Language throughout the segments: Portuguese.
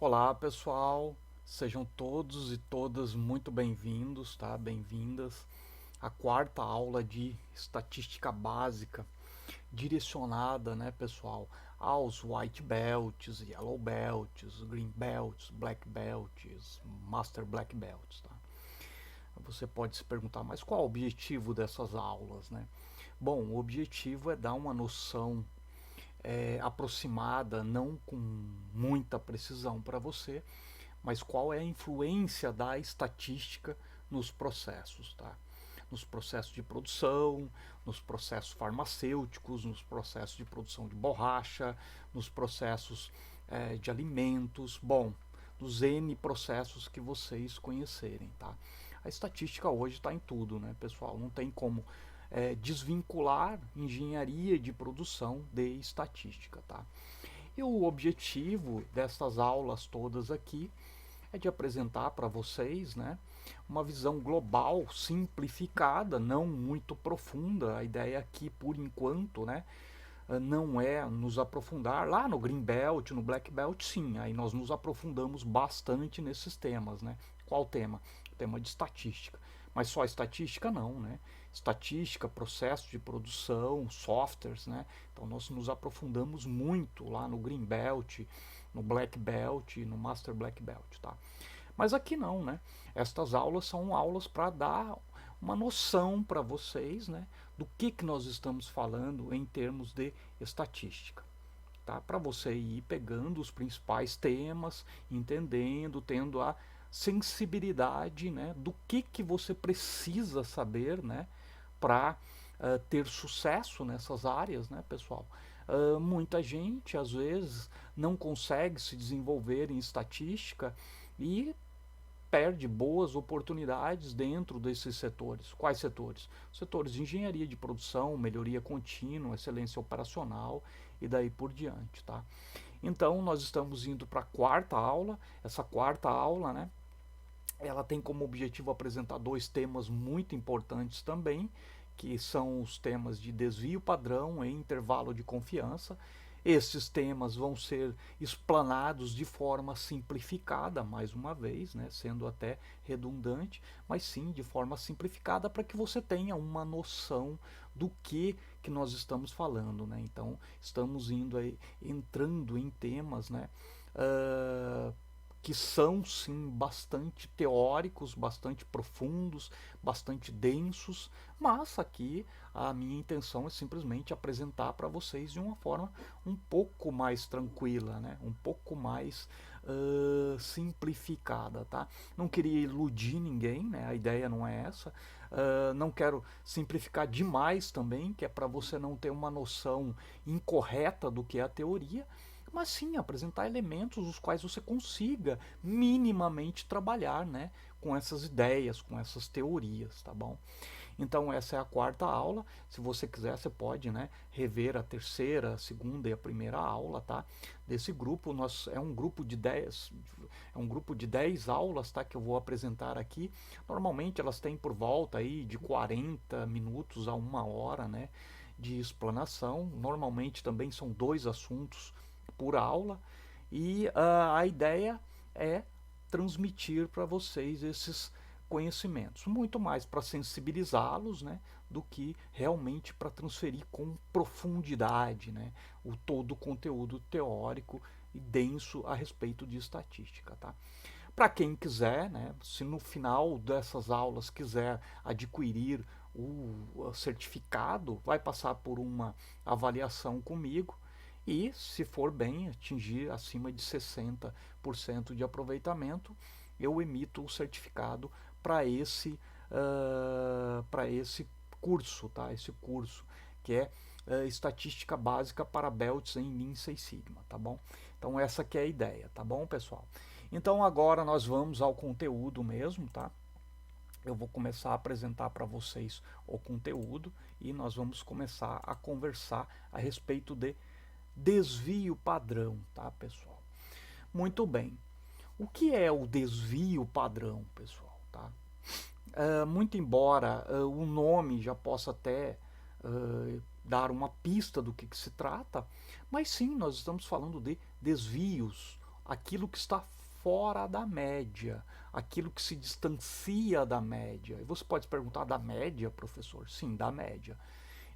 Olá pessoal, sejam todos e todas muito bem-vindos, tá? Bem-vindas à quarta aula de estatística básica, direcionada, né, pessoal, aos white belts, yellow belts, green belts, black belts, master black belts, tá? Você pode se perguntar, mas qual é o objetivo dessas aulas, né? Bom, o objetivo é dar uma noção aproximada, não com muita precisão para você, mas qual é a influência da estatística nos processos, tá? Nos processos de produção, nos processos farmacêuticos, nos processos de produção de borracha, nos processos de alimentos, bom, dos N processos que vocês conhecerem, tá? A estatística hoje está em tudo, né, pessoal? Não tem como desvincular engenharia de produção de estatística, tá? E o objetivo dessas aulas todas aqui é de apresentar para vocês, né, uma visão global, simplificada, não muito profunda. A ideia aqui, por enquanto, né, não é nos aprofundar lá no Green Belt, no Black Belt, sim. Aí nós nos aprofundamos bastante nesses temas, né? Qual tema? O tema de estatística. Mas só estatística não, né? Estatística, processo de produção, softwares, né? Então nós nos aprofundamos muito lá no Green Belt, no Black Belt, no Master Black Belt, tá? Mas aqui não, né? Estas aulas são aulas para dar uma noção para vocês, né, do que nós estamos falando em termos de estatística. Tá? Para você ir pegando os principais temas, entendendo, tendo a sensibilidade, né, do que você precisa saber, né, para ter sucesso nessas áreas, né, pessoal? Muita gente, às vezes, não consegue se desenvolver em estatística e perde boas oportunidades dentro desses setores. Quais setores? Setores de engenharia de produção, melhoria contínua, excelência operacional e daí por diante, tá? Então nós estamos indo para a quarta aula. Essa quarta aula, né, ela tem como objetivo apresentar dois temas muito importantes também, que são os temas de desvio padrão e intervalo de confiança. Esses temas vão ser explanados de forma simplificada, mais uma vez, né, sendo até redundante, mas sim de forma simplificada para que você tenha uma noção do que nós estamos falando, né? Então estamos indo aí, entrando em temas, né, que são sim bastante teóricos, bastante profundos, bastante densos, mas aqui a minha intenção é simplesmente apresentar para vocês de uma forma um pouco mais tranquila, né? Um pouco mais simplificada, tá? Não queria iludir ninguém, né? A ideia não é essa. Não quero simplificar demais também, que é para você não ter uma noção incorreta do que é a teoria, mas sim apresentar elementos os quais você consiga minimamente trabalhar, né, com essas ideias, com essas teorias, tá bom? Então essa é a quarta aula. Se você quiser, você pode, né, rever a terceira, a segunda e a primeira aula, tá? Desse grupo, é um grupo de 10, aulas, tá, que eu vou apresentar aqui. Normalmente elas têm por volta aí de 40 minutos a uma hora, né, de explanação. Normalmente também são dois assuntos por aula e a ideia é transmitir para vocês esses conhecimentos, muito mais para sensibilizá-los, né, do que realmente para transferir com profundidade, né, todo o conteúdo teórico e denso a respeito de estatística, tá? Para quem quiser, né, se no final dessas aulas quiser adquirir o certificado, vai passar por uma avaliação comigo e, se for bem, atingir acima de 60% de aproveitamento, eu emito o certificado para esse curso, tá? Esse curso que é estatística básica para belts em Lean Six Sigma, tá bom? Então essa que é a ideia, tá bom, pessoal? Então agora nós vamos ao conteúdo mesmo, tá? Eu vou começar a apresentar para vocês o conteúdo e nós vamos começar a conversar a respeito de desvio padrão, tá, pessoal? Muito bem. O que é o desvio padrão, pessoal? Tá? Muito embora o nome já possa até dar uma pista do que se trata, mas sim, nós estamos falando de desvios aquilo que está fora da média, aquilo que se distancia da média. E você pode perguntar, da média, professor? Sim, da média.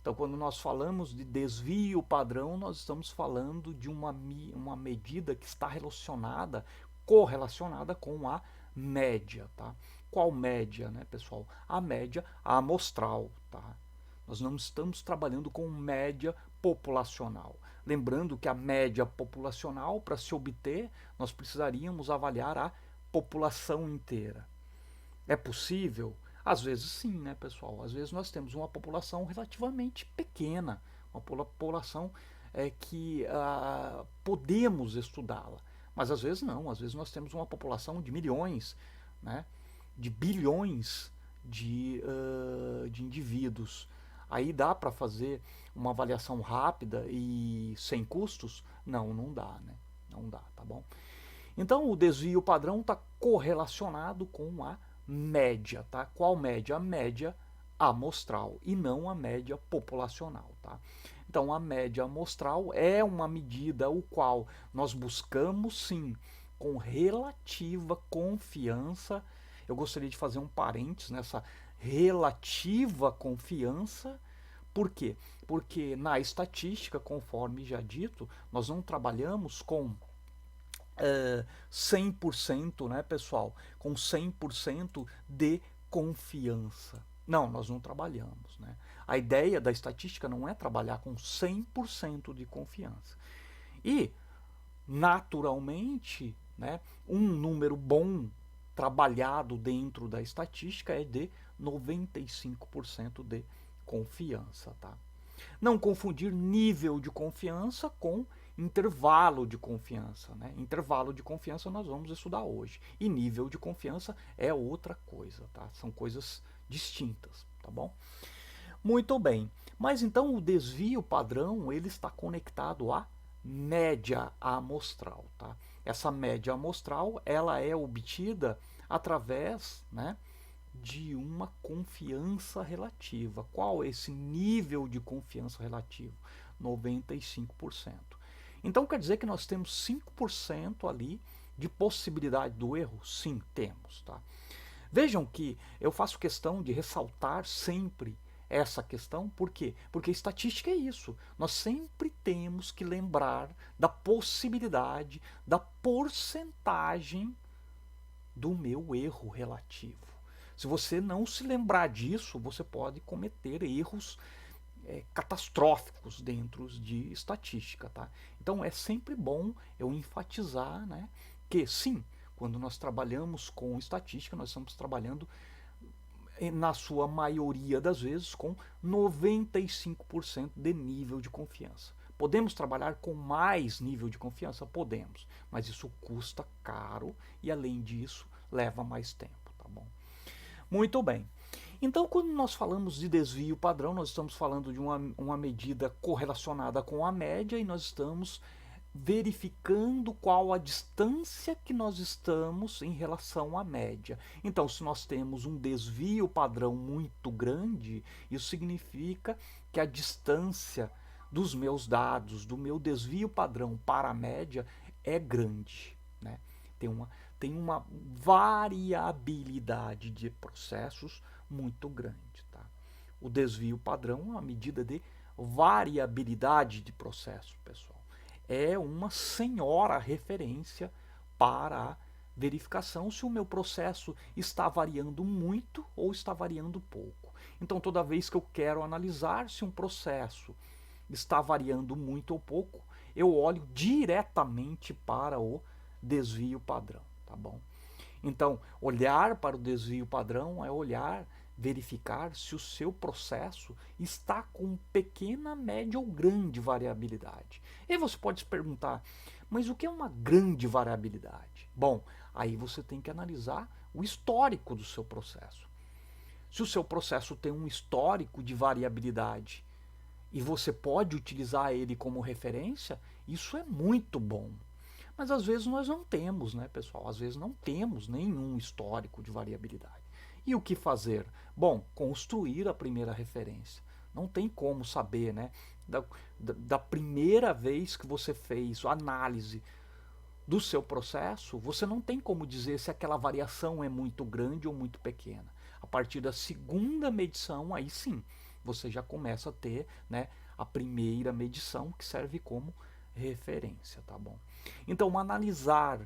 Então, quando nós falamos de desvio padrão, nós estamos falando de uma medida que está correlacionada com a média, tá? Qual média, né, pessoal? A média amostral, tá? Nós não estamos trabalhando com média populacional. Lembrando que a média populacional, para se obter, nós precisaríamos avaliar a população inteira. É possível? Às vezes sim, né, pessoal? Às vezes nós temos uma população relativamente pequena, uma população que podemos estudá-la. Mas às vezes não, às vezes nós temos uma população de milhões, né, de bilhões de indivíduos. Aí dá para fazer uma avaliação rápida e sem custos? Não, não dá, né? Não dá, tá bom? Então o desvio padrão está correlacionado com a média, tá? Qual média? A média amostral e não a média populacional, tá? Então a média amostral é uma medida o qual nós buscamos sim com relativa confiança. Eu gostaria de fazer um parênteses nessa relativa confiança. Por quê? Porque na estatística, conforme já dito, nós não trabalhamos com 100%, né, pessoal? Com 100% de confiança. Não, nós não trabalhamos, né? A ideia da estatística não é trabalhar com 100% de confiança. E, naturalmente, né, um número bom trabalhado dentro da estatística é de 95% de confiança, tá? Não confundir nível de confiança com intervalo de confiança, né? Intervalo de confiança nós vamos estudar hoje. E nível de confiança é outra coisa, tá? São coisas distintas, tá bom? Muito bem. Mas então o desvio padrão, ele está conectado à média amostral, tá? Essa média amostral, ela é obtida através, né, de uma confiança relativa. Qual é esse nível de confiança relativo? 95%. Então quer dizer que nós temos 5% ali de possibilidade do erro? Sim, temos, tá? Vejam que eu faço questão de ressaltar sempre essa questão, por quê? Porque estatística é isso. Nós sempre temos que lembrar da possibilidade, da porcentagem do meu erro relativo. Se você não se lembrar disso, você pode cometer erros catastróficos dentro de estatística, tá? Então é sempre bom eu enfatizar, né, que sim, quando nós trabalhamos com estatística, nós estamos trabalhando na sua maioria das vezes com 95% de nível de confiança. Podemos trabalhar com mais nível de confiança? Podemos, mas isso custa caro e além disso leva mais tempo, tá bom? Muito bem. Então, quando nós falamos de desvio padrão, nós estamos falando de uma medida correlacionada com a média e nós estamos verificando qual a distância que nós estamos em relação à média. Então, se nós temos um desvio padrão muito grande, isso significa que a distância dos meus dados, do meu desvio padrão para a média é grande, né? Tem uma variabilidade de processos muito grande, tá? O desvio padrão é uma medida de variabilidade de processo, pessoal. É uma senhora referência para a verificação se o meu processo está variando muito ou está variando pouco. Então, toda vez que eu quero analisar se um processo está variando muito ou pouco, eu olho diretamente para o desvio padrão, tá bom? Então, olhar para o desvio padrão é verificar se o seu processo está com pequena, média ou grande variabilidade. E você pode se perguntar, mas o que é uma grande variabilidade? Bom, aí você tem que analisar o histórico do seu processo. Se o seu processo tem um histórico de variabilidade e você pode utilizar ele como referência, isso é muito bom. Mas às vezes nós não temos, né, pessoal? Às vezes não temos nenhum histórico de variabilidade. E o que fazer? Bom, construir a primeira referência. Não tem como saber, né? Da primeira vez que você fez a análise do seu processo, você não tem como dizer se aquela variação é muito grande ou muito pequena. A partir da segunda medição, aí sim, você já começa a ter, né, a primeira medição que serve como referência, tá bom? Então, analisar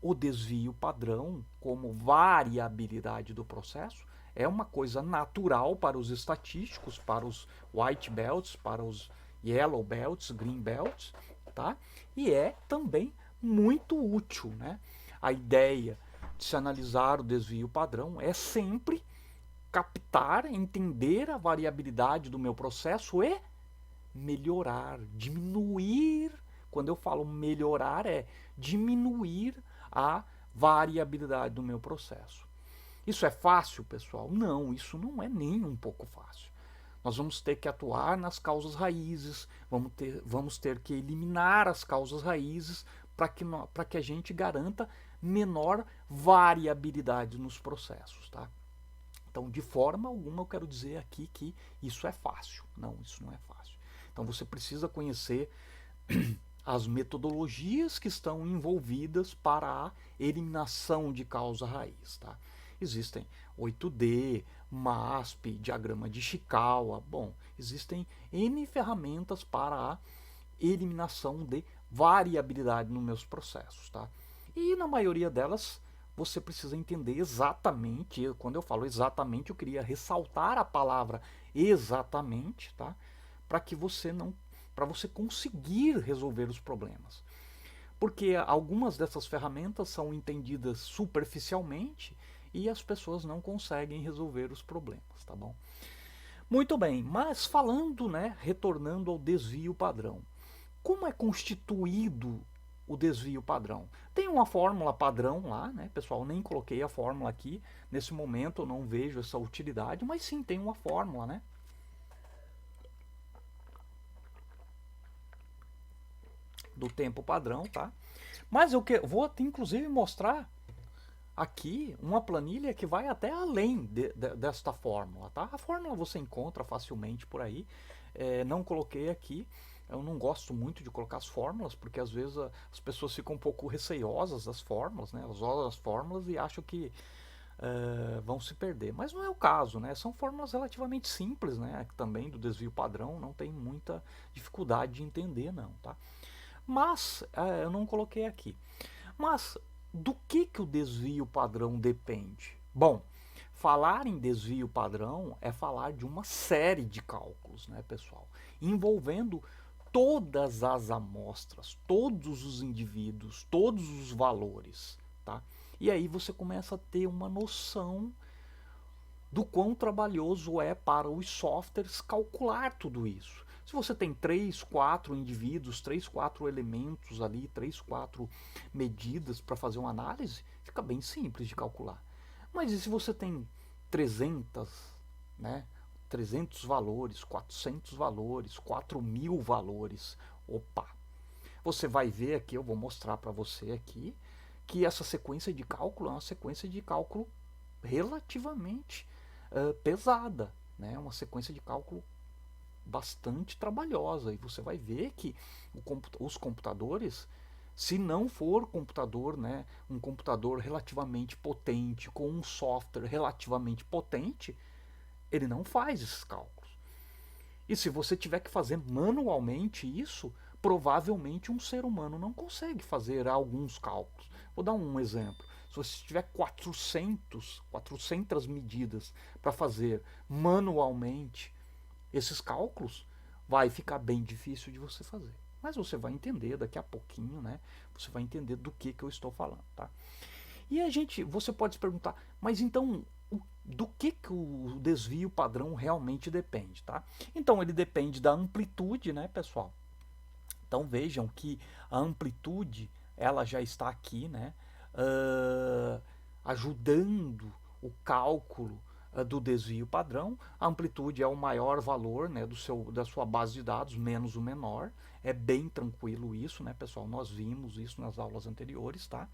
o desvio padrão como variabilidade do processo é uma coisa natural para os estatísticos, para os white belts, para os yellow belts, green belts, tá? E é também muito útil, né? A ideia de se analisar o desvio padrão é sempre captar, entender a variabilidade do meu processo e melhorar, diminuir. Quando eu falo melhorar, é diminuir a variabilidade do meu processo. Isso é fácil, pessoal? Não, isso não é nem um pouco fácil. Nós vamos ter que atuar nas causas raízes, vamos ter que eliminar as causas raízes para que a gente garanta menor variabilidade nos processos, tá? Então, de forma alguma, eu quero dizer aqui que isso é fácil. Não, isso não é fácil. Então, você precisa conhecer as metodologias que estão envolvidas para a eliminação de causa raiz, tá? Existem 8D, MASP, diagrama de Ishikawa. Bom, existem N ferramentas para a eliminação de variabilidade nos meus processos, tá? E na maioria delas você precisa entender exatamente, quando eu falo exatamente, eu queria ressaltar a palavra exatamente, tá? Para que você não, para você conseguir resolver os problemas. Porque algumas dessas ferramentas são entendidas superficialmente e as pessoas não conseguem resolver os problemas, tá bom? Muito bem, mas falando, né, retornando ao desvio padrão. Como é constituído o desvio padrão? Tem uma fórmula padrão lá, né, pessoal? Nem coloquei a fórmula aqui. Nesse momento eu não vejo essa utilidade, mas sim tem uma fórmula, né? Do tempo padrão, tá? Mas eu vou inclusive mostrar aqui uma planilha que vai até além desta fórmula, tá? A fórmula você encontra facilmente por aí. Não coloquei aqui. Eu não gosto muito de colocar as fórmulas, porque às vezes as pessoas ficam um pouco receiosas das fórmulas, né? Elas olham as fórmulas e acham que vão se perder. Mas não é o caso, né? São fórmulas relativamente simples, né? Também do desvio padrão, não tem muita dificuldade de entender, não, tá? Mas eu não coloquei aqui. Mas do que o desvio padrão depende? Bom, falar em desvio padrão é falar de uma série de cálculos, né, pessoal? Envolvendo todas as amostras, todos os indivíduos, todos os valores, tá? E aí você começa a ter uma noção do quão trabalhoso é para os softwares calcular tudo isso. Se você tem 3, 4 indivíduos, 3, 4 elementos ali, 3, 4 medidas para fazer uma análise, fica bem simples de calcular. Mas e se você tem 300, né? 300 valores, 400 valores, 4.000 valores? Opa! Você vai ver aqui, eu vou mostrar para você aqui, que essa sequência de cálculo é uma sequência de cálculo relativamente pesada, né? Uma sequência de cálculo bastante trabalhosa, e você vai ver que os computadores, se não for computador, né, um computador relativamente potente, com um software relativamente potente, ele não faz esses cálculos. E se você tiver que fazer manualmente isso, provavelmente um ser humano não consegue fazer alguns cálculos. Vou dar um exemplo. Se você tiver 400 medidas para fazer manualmente esses cálculos, vai ficar bem difícil de você fazer. Mas você vai entender daqui a pouquinho, né? Você vai entender do que eu estou falando, tá? E você pode se perguntar, mas então do que o desvio padrão realmente depende, tá? Então ele depende da amplitude, né, pessoal? Então vejam que a amplitude, ela já está aqui, né? Ajudando o cálculo do desvio padrão. A amplitude é o maior valor, né, da sua base de dados, menos o menor. É bem tranquilo isso, né, pessoal? Nós vimos isso nas aulas anteriores, tá?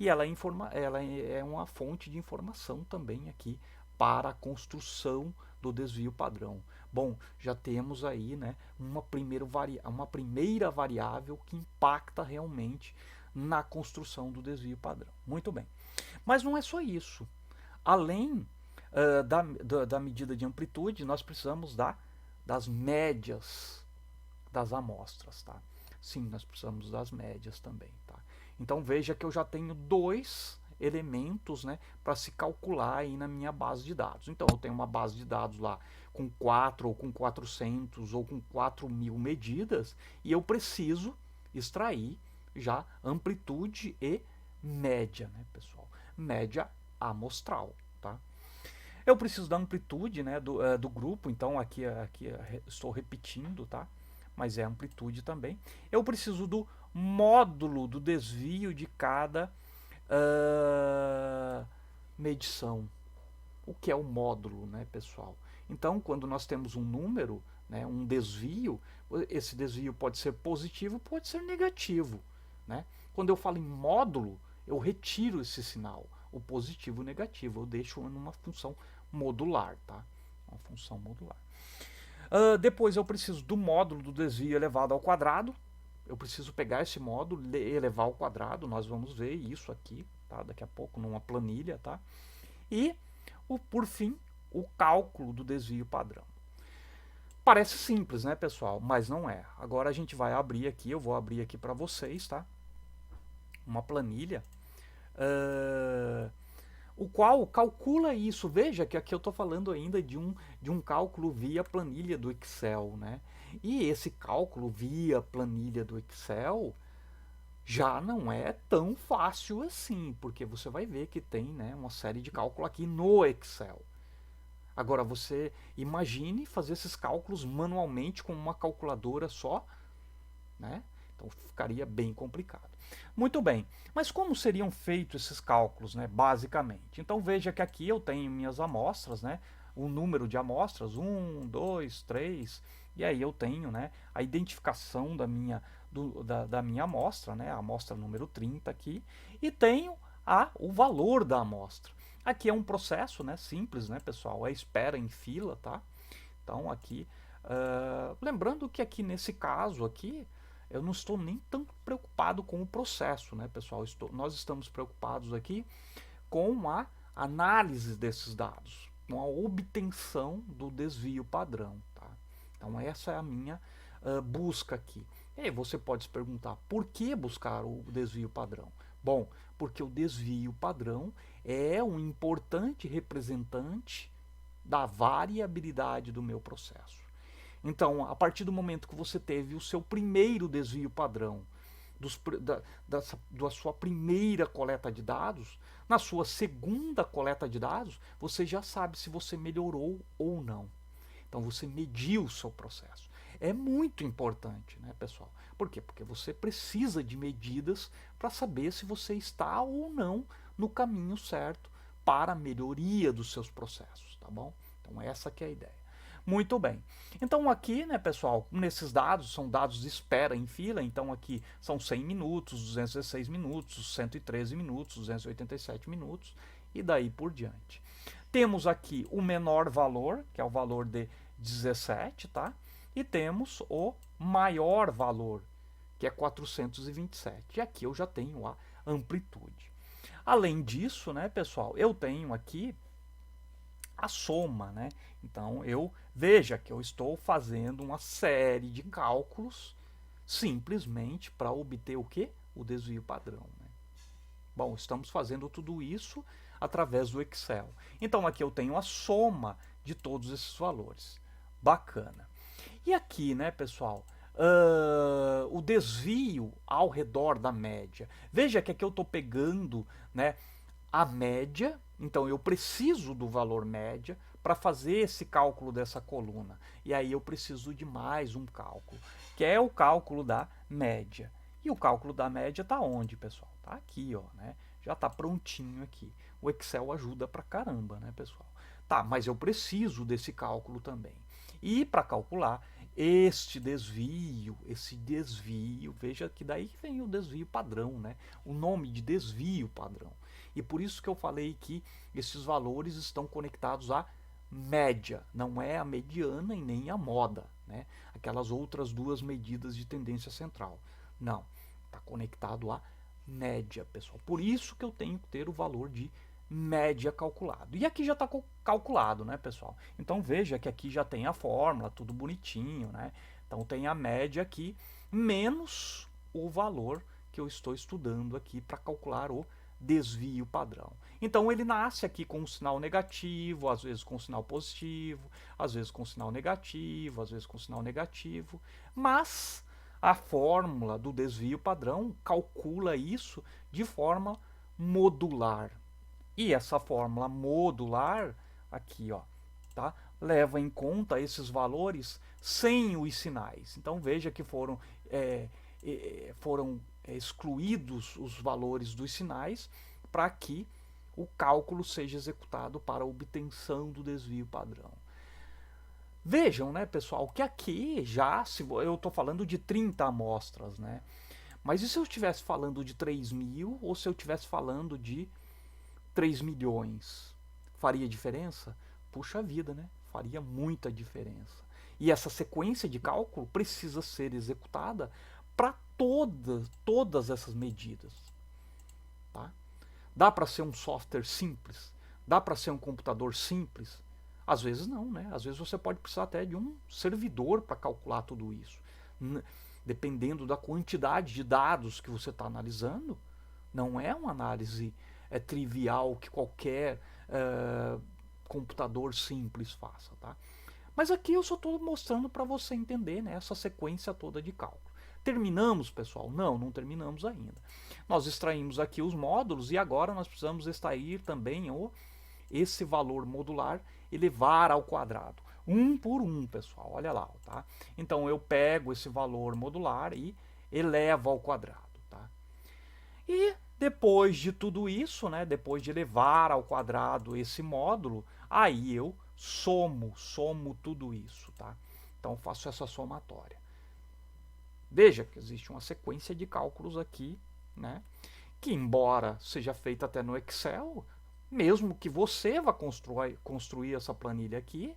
E ela é uma fonte de informação também aqui para a construção do desvio padrão. Bom, já temos aí, né, uma primeira variável que impacta realmente na construção do desvio padrão. Muito bem. Mas não é só isso. Além da medida de amplitude, nós precisamos das médias das amostras, tá? Sim, nós precisamos das médias também, tá? Então veja que eu já tenho dois elementos, né, para se calcular aí na minha base de dados. Então eu tenho uma base de dados lá com 4 ou com 400 ou com 4.000 medidas e eu preciso extrair já amplitude e média, né, pessoal? Média amostral, tá? Eu preciso da amplitude, né, do grupo, então aqui estou repetindo, tá? Mas é amplitude também. Eu preciso do módulo do desvio de cada medição. O que é o módulo, né, pessoal? Então, quando nós temos um número, né, um desvio, esse desvio pode ser positivo, pode ser negativo, né? Quando eu falo em módulo, eu retiro esse sinal, o positivo e o negativo, eu deixo numa função modular, tá? Uma função modular. Depois eu preciso do módulo do desvio elevado ao quadrado. Eu preciso pegar esse módulo e elevar ao quadrado. Nós vamos ver isso aqui, tá? Daqui a pouco numa planilha, tá? E, por fim, o cálculo do desvio padrão. Parece simples, né, pessoal? Mas não é. Agora a gente vai abrir aqui, eu vou abrir aqui para vocês, tá? Uma planilha. O qual calcula isso. Veja que aqui eu estou falando ainda de um cálculo via planilha do Excel, né? E esse cálculo via planilha do Excel já não é tão fácil assim, porque você vai ver que tem, né, uma série de cálculos aqui no Excel. Agora você imagine fazer esses cálculos manualmente com uma calculadora só, né? Então ficaria bem complicado. Muito bem, mas como seriam feitos esses cálculos, né, basicamente? Então veja que aqui eu tenho minhas amostras, né, o número de amostras, 1, 2, 3, e aí eu tenho, né, a identificação da minha amostra, né, a amostra número 30 aqui, e tenho o valor da amostra. Aqui é um processo, né, simples, né, pessoal, é espera em fila, tá? Então aqui, lembrando que aqui nesse caso aqui, eu não estou nem tão preocupado com o processo, né, pessoal? Nós estamos preocupados aqui com a análise desses dados, com a obtenção do desvio padrão, tá? Então essa é a minha busca aqui. E aí você pode se perguntar, por que buscar o desvio padrão? Bom, porque o desvio padrão é um importante representante da variabilidade do meu processo. Então, a partir do momento que você teve o seu primeiro desvio padrão, da sua primeira coleta de dados, na sua segunda coleta de dados, você já sabe se você melhorou ou não. Então, você mediu o seu processo. É muito importante, né, pessoal? Por quê? Porque você precisa de medidas para saber se você está ou não no caminho certo para a melhoria dos seus processos, tá bom? Então, essa que é a ideia. Muito bem. Então aqui, né, pessoal, nesses dados, são dados de espera em fila, então aqui são 100 minutos, 216 minutos, 113 minutos, 287 minutos e daí por diante. Temos aqui o menor valor, que é o valor de 17, tá? E temos o maior valor, que é 427. E aqui eu já tenho a amplitude. Além disso, né, pessoal, eu tenho aqui a soma, né? Então eu veja que eu estou fazendo uma série de cálculos simplesmente para obter o que? O desvio padrão, né? Bom, estamos fazendo tudo isso através do Excel. Então aqui eu tenho a soma de todos esses valores. Bacana. E aqui, né, pessoal, o desvio ao redor da média. Veja que aqui eu estou pegando, né, a média, então eu preciso do valor média para fazer esse cálculo dessa coluna. E aí eu preciso de mais um cálculo, que é o cálculo da média. E o cálculo da média está onde, pessoal? Está aqui, ó, né? Já está prontinho aqui. O Excel ajuda pra caramba, né, pessoal? Tá, mas eu preciso desse cálculo também. E para calcular esse desvio, veja que daí vem o desvio padrão, né? O nome de desvio padrão. E por isso que eu falei que esses valores estão conectados à média, não é a mediana e nem a moda, né? Aquelas outras duas medidas de tendência central. Não, está conectado à média, pessoal. Por isso que eu tenho que ter o valor de média calculado. E aqui já está calculado, né, pessoal? Então veja que aqui já tem a fórmula, tudo bonitinho, né? Então tem a média aqui, menos o valor que eu estou estudando aqui para calcular o desvio padrão. Então ele nasce aqui com um sinal negativo, às vezes com um sinal positivo, às vezes com um sinal negativo, às vezes com um sinal negativo, mas a fórmula do desvio padrão calcula isso de forma modular. E essa fórmula modular, aqui, ó, tá? Leva em conta esses valores sem os sinais. Então veja que foram excluídos os valores dos sinais para que o cálculo seja executado para a obtenção do desvio padrão. Vejam, né, pessoal, que aqui já, se eu estou falando de 30 amostras, né? Mas e se eu estivesse falando de 3.000 ou se eu estivesse falando de 3 milhões? Faria diferença? Puxa vida, né? Faria muita diferença. E essa sequência de cálculo precisa ser executada para todas essas medidas. Tá? Dá para ser um software simples? Dá para ser um computador simples? Às vezes não, né? Às vezes você pode precisar até de um servidor para calcular tudo isso. Dependendo da quantidade de dados que você está analisando, não é uma análise trivial que qualquer computador simples faça, tá? Mas aqui eu só estou mostrando para você entender, né, essa sequência toda de cálculo. Terminamos, pessoal? Não, não terminamos ainda. Nós extraímos aqui os módulos e agora nós precisamos extrair também esse valor modular e levar ao quadrado. Um por um, pessoal, olha lá, tá? Então eu pego esse valor modular e elevo ao quadrado, tá? E depois de tudo isso, né, depois de levar ao quadrado esse módulo, aí eu somo tudo isso, tá? Então faço essa somatória. Veja que existe uma sequência de cálculos aqui, né, que embora seja feita até no Excel, mesmo que você vá construir essa planilha aqui,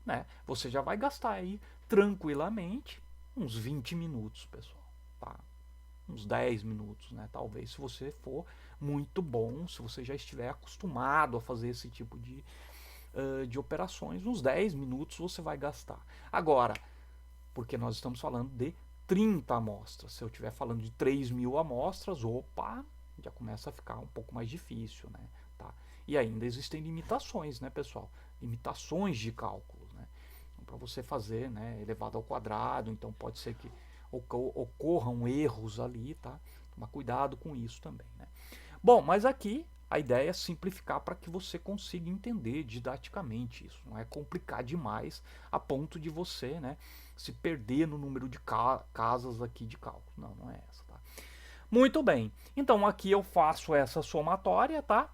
né, você já vai gastar aí tranquilamente uns 20 minutos, pessoal, tá? Uns 10 minutos, né? Talvez, se você for muito bom, se você já estiver acostumado a fazer esse tipo de operações, uns 10 minutos você vai gastar. Agora, porque nós estamos falando de 30 amostras. Se eu estiver falando de 3.000 amostras, opa, já começa a ficar um pouco mais difícil, né? Tá? E ainda existem limitações, né, pessoal? Limitações de cálculos, né? Então, para você fazer, né, elevado ao quadrado, então pode ser que ocorram erros ali, tá? Tomar cuidado com isso também, né? Bom, mas aqui a ideia é simplificar para que você consiga entender didaticamente isso. Não é complicar demais a ponto de você, né, se perder no número de casas aqui de cálculo. Não, não é essa, tá? Muito bem. Então aqui eu faço essa somatória, tá?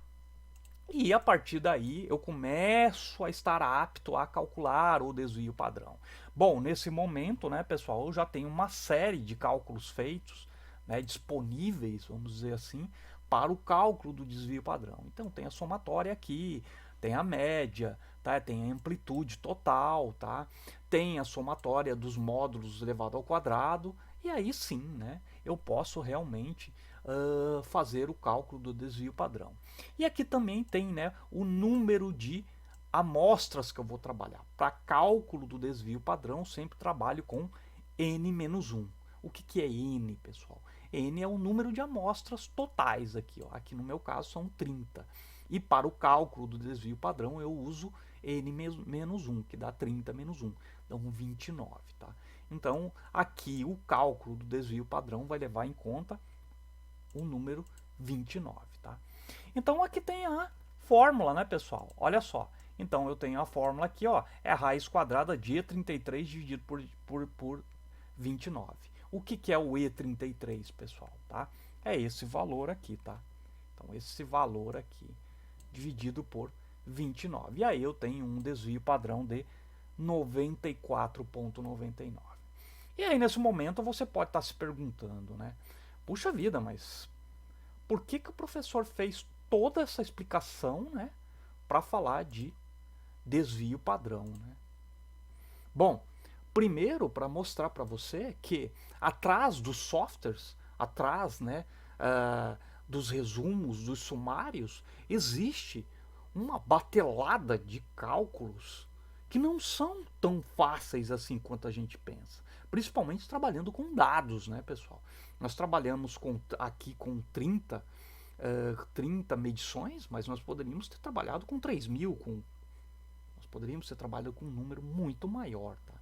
E a partir daí eu começo a estar apto a calcular o desvio padrão. Bom, nesse momento, né, pessoal, eu já tenho uma série de cálculos feitos, né, disponíveis, vamos dizer assim, para o cálculo do desvio padrão. Então tem a somatória aqui, tem a média, tá? Tem a amplitude total, tá? Tem a somatória dos módulos elevado ao quadrado, e aí sim, né, eu posso realmente fazer o cálculo do desvio padrão. E aqui também tem, né, o número de amostras que eu vou trabalhar. Para cálculo do desvio padrão, sempre trabalho com n-1. O que é n, pessoal? N é o número de amostras totais aqui, ó. Aqui no meu caso são 30. E para o cálculo do desvio padrão eu uso n-1, que dá 30 menos 1, dá 29. Tá? Então aqui o cálculo do desvio padrão vai levar em conta o número 29. Tá? Então aqui tem a fórmula, né, pessoal? Olha só. Então eu tenho a fórmula aqui, ó, é a raiz quadrada de E33 dividido por 29. O que é o E33, pessoal? Tá? É esse valor aqui, tá? Então esse valor aqui dividido por 29. E aí eu tenho um desvio padrão de 94,99. E aí nesse momento você pode estar se perguntando, né? Puxa vida, mas por que o professor fez toda essa explicação, né, para falar de desvio padrão, né? Bom, primeiro para mostrar para você que atrás dos softwares, atrás, né, dos resumos, dos sumários, existe uma batelada de cálculos que não são tão fáceis assim quanto a gente pensa. Principalmente trabalhando com dados, né, pessoal? Nós trabalhamos aqui com 30 medições, mas nós poderíamos ter trabalhado com 3.000, nós poderíamos ter trabalhado com um número muito maior. Tá?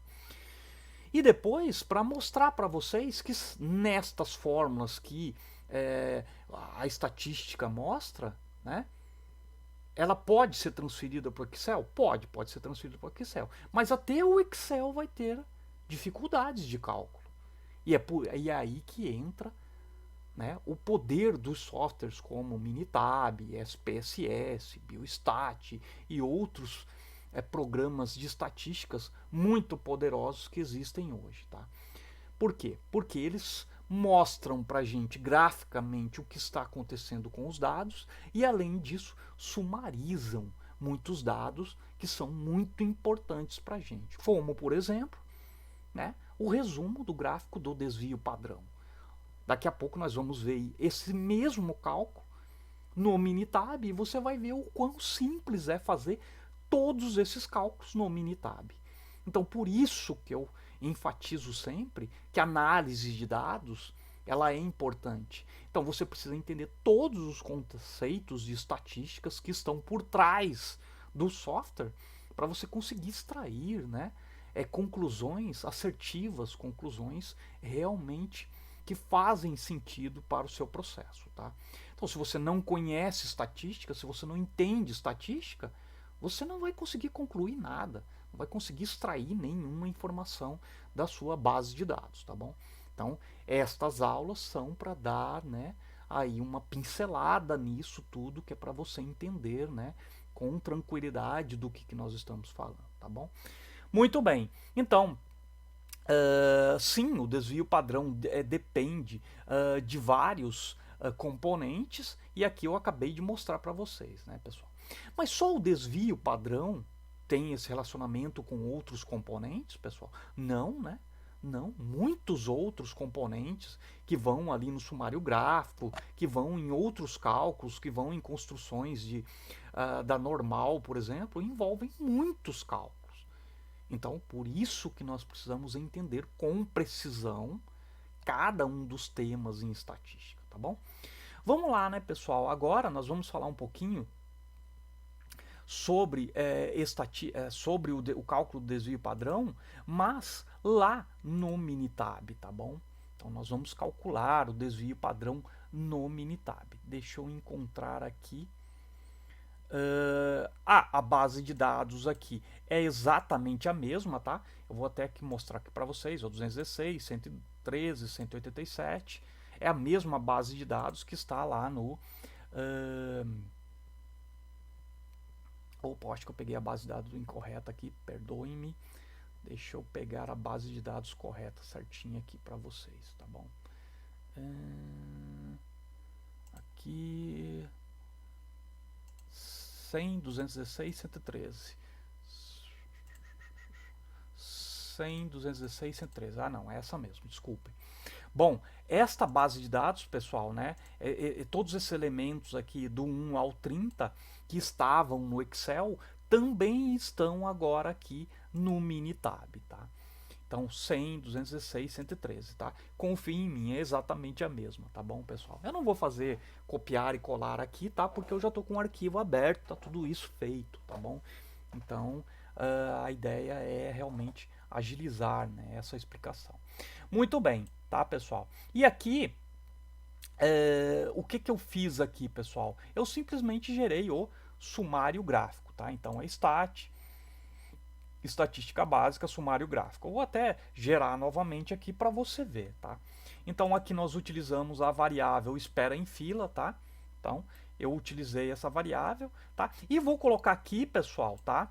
E depois, para mostrar para vocês que nestas fórmulas que a estatística mostra, né, ela pode ser transferida para o Excel? Pode ser transferida para o Excel. Mas até o Excel vai ter dificuldades de cálculo. E é aí que entra, né, o poder dos softwares como Minitab, SPSS, Biostat e outros programas de estatísticas muito poderosos que existem hoje. Tá? Por quê? Porque eles mostram para a gente graficamente o que está acontecendo com os dados e, além disso, sumarizam muitos dados que são muito importantes para a gente. Como, por exemplo, né, o resumo do gráfico do desvio padrão. Daqui a pouco nós vamos ver esse mesmo cálculo no Minitab e você vai ver o quão simples é fazer todos esses cálculos no Minitab. Então, por isso que eu enfatizo sempre que a análise de dados ela é importante. Então, você precisa entender todos os conceitos de estatísticas que estão por trás do software para você conseguir extrair, né, conclusões assertivas, conclusões realmente que fazem sentido para o seu processo. Tá? Então, se você não conhece estatística, se você não entende estatística, você não vai conseguir concluir nada, não vai conseguir extrair nenhuma informação da sua base de dados, tá bom? Então, estas aulas são para dar, né, aí uma pincelada nisso tudo, que é para você entender, né, com tranquilidade do que nós estamos falando, tá bom? Muito bem, então, sim, o desvio padrão depende de vários componentes, e aqui eu acabei de mostrar para vocês, né, pessoal? Mas só o desvio padrão tem esse relacionamento com outros componentes, pessoal? Não, né? Não, muitos outros componentes que vão ali no sumário gráfico, que vão em outros cálculos, que vão em construções da normal, por exemplo, envolvem muitos cálculos. Então, por isso que nós precisamos entender com precisão cada um dos temas em estatística, tá bom? Vamos lá, né, pessoal? Agora nós vamos falar um pouquinho sobre, sobre o cálculo do desvio padrão, mas lá no Minitab, tá bom? Então nós vamos calcular o desvio padrão no Minitab. Deixa eu encontrar aqui. A base de dados aqui é exatamente a mesma, tá? Eu vou até aqui mostrar aqui para vocês, o 216, 113, 187. É a mesma base de dados que está lá no... Opa, acho que eu peguei a base de dados incorreta aqui, perdoem-me. Deixa eu pegar a base de dados correta, certinha aqui para vocês, tá bom? Aqui... 100, 216, 113. 100, 216, 113. Ah, não, é essa mesmo, desculpem. Bom, esta base de dados, pessoal, né, todos esses elementos aqui do 1 ao 30 que estavam no Excel também estão agora aqui no Minitab, tá? Então, 100, 216, 113, tá? Confie em mim, é exatamente a mesma, tá bom, pessoal? Eu não vou fazer copiar e colar aqui, tá? Porque eu já estou com o arquivo aberto, tá tudo isso feito, tá bom? Então, a ideia é realmente agilizar, né, essa explicação. Muito bem, tá, pessoal? E aqui, o que eu fiz aqui, pessoal? Eu simplesmente gerei o sumário gráfico, tá? Então, é estatística básica, sumário gráfico. Eu vou até gerar novamente aqui para você ver, tá? Então, aqui nós utilizamos a variável espera em fila, tá? Então, eu utilizei essa variável, tá? E vou colocar aqui, pessoal, tá?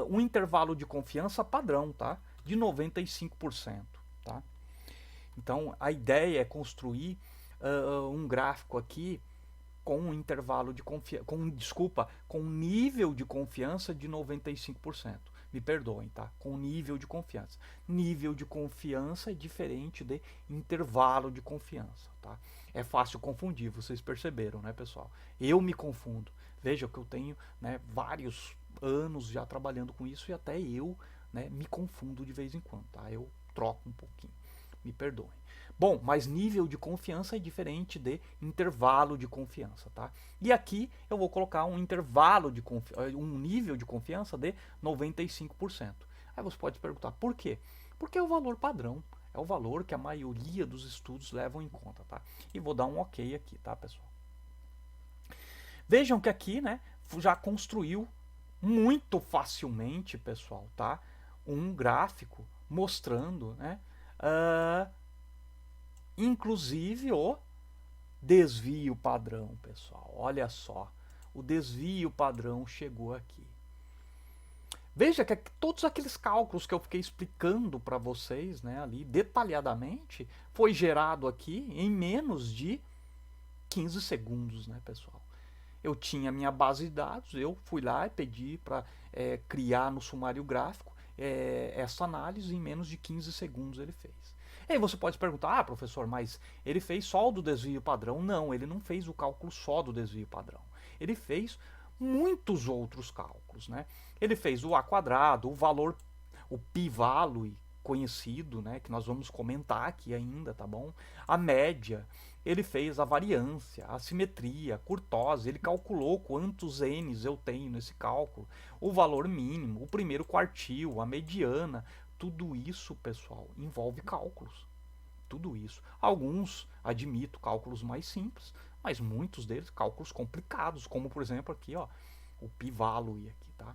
Um intervalo de confiança padrão, tá? De 95%, tá? Então, a ideia é construir um gráfico aqui com um intervalo de confiança, com nível de confiança de 95%. Me perdoem, tá? Com nível de confiança. Nível de confiança é diferente de intervalo de confiança, tá? É fácil confundir, vocês perceberam, né, pessoal? Eu me confundo. Veja que eu tenho, né, vários anos já trabalhando com isso e até eu, né, me confundo de vez em quando, tá? Eu troco um pouquinho. Me perdoem. Bom, mas nível de confiança é diferente de intervalo de confiança, tá? E aqui eu vou colocar um intervalo de um nível de confiança de 95%. Aí você pode perguntar, por quê? Porque é o valor padrão, é o valor que a maioria dos estudos levam em conta, tá? E vou dar um OK aqui, tá, pessoal? Vejam que aqui, né, já construiu muito facilmente, pessoal, tá? Um gráfico mostrando, né, inclusive o desvio padrão, pessoal. Olha só, o desvio padrão chegou aqui. Veja que todos aqueles cálculos que eu fiquei explicando para vocês, né, ali detalhadamente, foi gerado aqui em menos de 15 segundos, né, pessoal? Eu tinha minha base de dados, eu fui lá e pedi para criar no sumário gráfico essa análise, em menos de 15 segundos ele fez. E aí você pode perguntar, ah, professor, mas ele fez só o do desvio padrão? Não, ele não fez o cálculo só do desvio padrão. Ele fez muitos outros cálculos, né? Ele fez o A quadrado, o valor, o p-value conhecido, né, que nós vamos comentar aqui ainda, tá bom? A média, ele fez a variância, a simetria, a curtose, ele calculou quantos n's eu tenho nesse cálculo, o valor mínimo, o primeiro quartil, a mediana, tudo isso, pessoal, envolve cálculos. Tudo isso. Alguns, admito, cálculos mais simples, mas muitos deles cálculos complicados, como por exemplo aqui, ó, o p-value aqui, tá?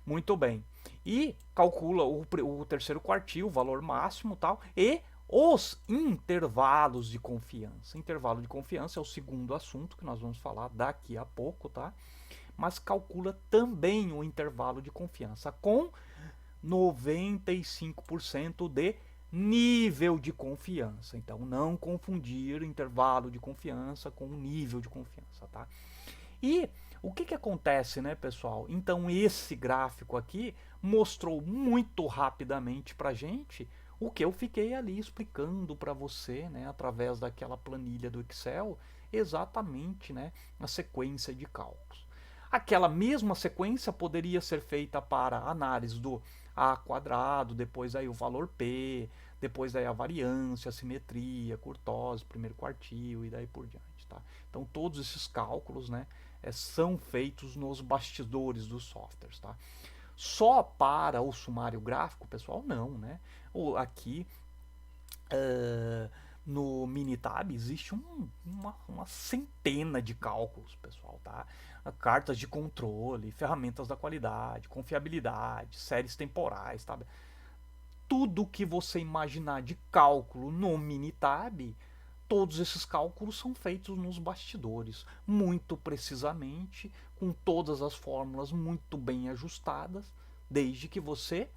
Muito bem. E calcula o terceiro quartil, o valor máximo, tal, e os intervalos de confiança. Intervalo de confiança é o segundo assunto que nós vamos falar daqui a pouco, tá? Mas calcula também o intervalo de confiança com 95% de nível de confiança. Então, não confundir intervalo de confiança com nível de confiança, tá? E o que acontece, né, pessoal? Então, esse gráfico aqui mostrou muito rapidamente para gente o que eu fiquei ali explicando para você, né, através daquela planilha do Excel, exatamente, né, a sequência de cálculos. Aquela mesma sequência poderia ser feita para análise do A quadrado, depois aí o valor P, depois aí a variância, a simetria, curtose, primeiro quartil e daí por diante, tá? Então todos esses cálculos, né, são feitos nos bastidores dos softwares, tá? Só para o sumário gráfico, pessoal, não, né? Aqui no Minitab existe uma centena de cálculos, pessoal, tá? Cartas de controle, ferramentas da qualidade, confiabilidade, séries temporais, tá? Tudo que você imaginar de cálculo no Minitab, todos esses cálculos são feitos nos bastidores, muito precisamente, com todas as fórmulas muito bem ajustadas, desde que você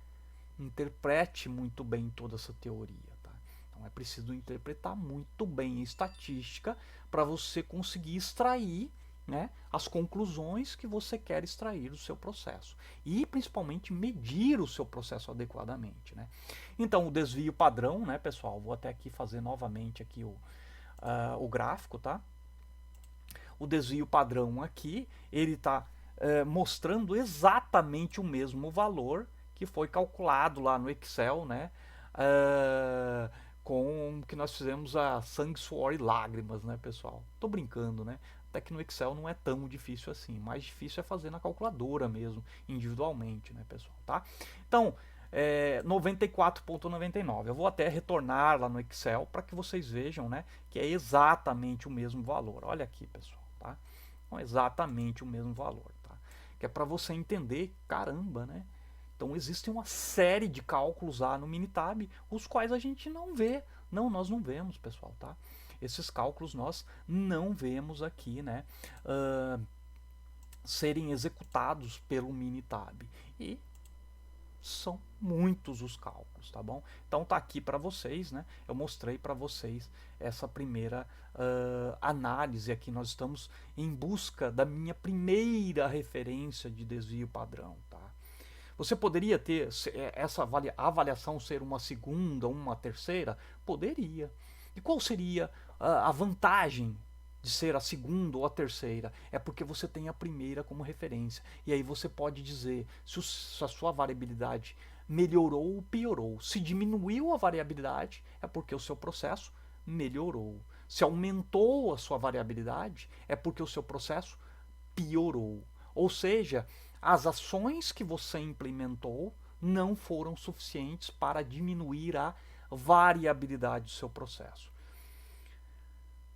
interprete muito bem toda essa teoria. Tá? Então é preciso interpretar muito bem a estatística para você conseguir extrair, né, as conclusões que você quer extrair do seu processo e principalmente medir o seu processo adequadamente, né? Então o desvio padrão, né, pessoal, vou até aqui fazer novamente aqui o gráfico, tá? O desvio padrão aqui, ele está mostrando exatamente o mesmo valor que foi calculado lá no Excel, né? Com que nós fizemos a sangue, suor e lágrimas, né, pessoal? Tô brincando, né? Até que no Excel não é tão difícil assim. Mais difícil é fazer na calculadora mesmo, individualmente, né, pessoal? Tá? Então, 94,99. Eu vou até retornar lá no Excel para que vocês vejam, né, que é exatamente o mesmo valor. Olha aqui, pessoal, tá? Então, exatamente o mesmo valor, tá? Que é para você entender, caramba, né? Então existem uma série de cálculos lá no Minitab, os quais a gente não vê. Não, nós não vemos, pessoal, tá? Esses cálculos nós não vemos aqui, né? Serem executados pelo Minitab. E são muitos os cálculos, tá bom? Então tá aqui para vocês, né? Eu mostrei para vocês essa primeira análise aqui. Nós estamos em busca da minha primeira referência de desvio padrão, tá? Você poderia ter essa avaliação ser uma segunda, uma terceira? Poderia. E qual seria a vantagem de ser a segunda ou a terceira? É porque você tem a primeira como referência. E aí você pode dizer se a sua variabilidade melhorou ou piorou. Se diminuiu a variabilidade, é porque o seu processo melhorou. Se aumentou a sua variabilidade, é porque o seu processo piorou. Ou seja, as ações que você implementou não foram suficientes para diminuir a variabilidade do seu processo.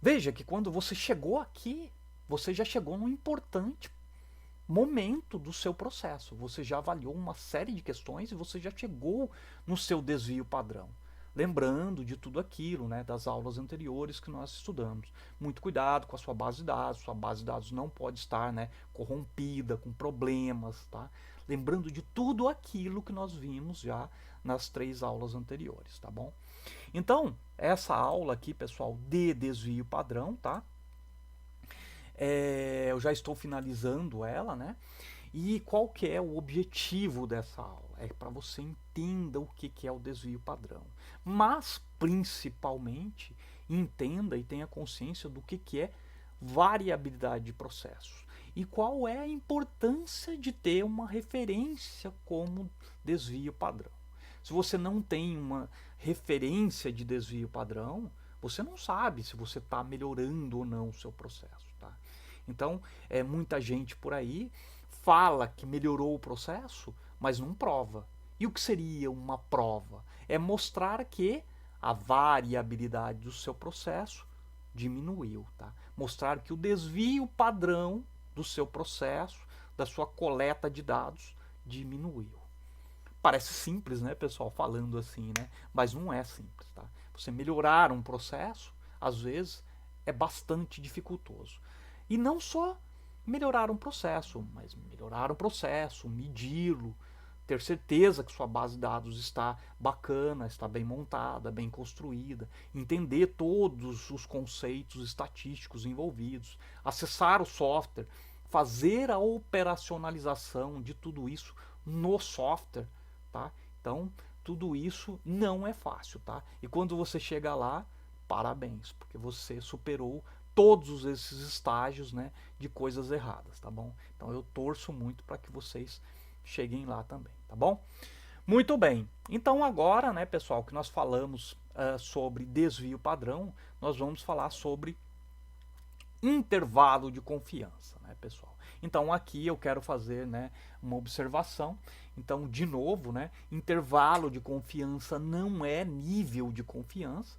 Veja que quando você chegou aqui, você já chegou num importante momento do seu processo. Você já avaliou uma série de questões e você já chegou no seu desvio padrão. Lembrando de tudo aquilo, né, das aulas anteriores que nós estudamos. Muito cuidado com a sua base de dados. Sua base de dados não pode estar, né, corrompida, com problemas. Tá? Lembrando de tudo aquilo que nós vimos já nas 3 aulas anteriores. Tá bom? Então, essa aula aqui, pessoal, de desvio padrão, tá? Eu já estou finalizando ela, né? E qual que é o objetivo dessa aula? É para você entenda o que é o desvio padrão. Mas, principalmente, entenda e tenha consciência do que é variabilidade de processos. E qual é a importância de ter uma referência como desvio padrão. Se você não tem uma referência de desvio padrão, você não sabe se você está melhorando ou não o seu processo. Tá? Então, muita gente por aí fala que melhorou o processo, mas não prova. E o que seria uma prova? É mostrar que a variabilidade do seu processo diminuiu. Tá? Mostrar que o desvio padrão do seu processo, da sua coleta de dados, diminuiu. Parece simples, né, pessoal, falando assim, né? Mas não é simples, tá? Você melhorar um processo, às vezes, é bastante dificultoso. E não só melhorar um processo, mas melhorar o processo, medi-lo, ter certeza que sua base de dados está bacana, está bem montada, bem construída, entender todos os conceitos estatísticos envolvidos, acessar o software, fazer a operacionalização de tudo isso no software, tá? Então, tudo isso não é fácil, tá? E quando você chega lá, parabéns, porque você superou todos esses estágios, né, de coisas erradas, tá bom? Então eu torço muito para que vocês cheguem lá também, tá bom? Muito bem. Então agora, né, pessoal, que nós falamos sobre desvio padrão, nós vamos falar sobre intervalo de confiança, né, pessoal? Então aqui eu quero fazer, né, uma observação. Então, de novo, né, intervalo de confiança não é nível de confiança.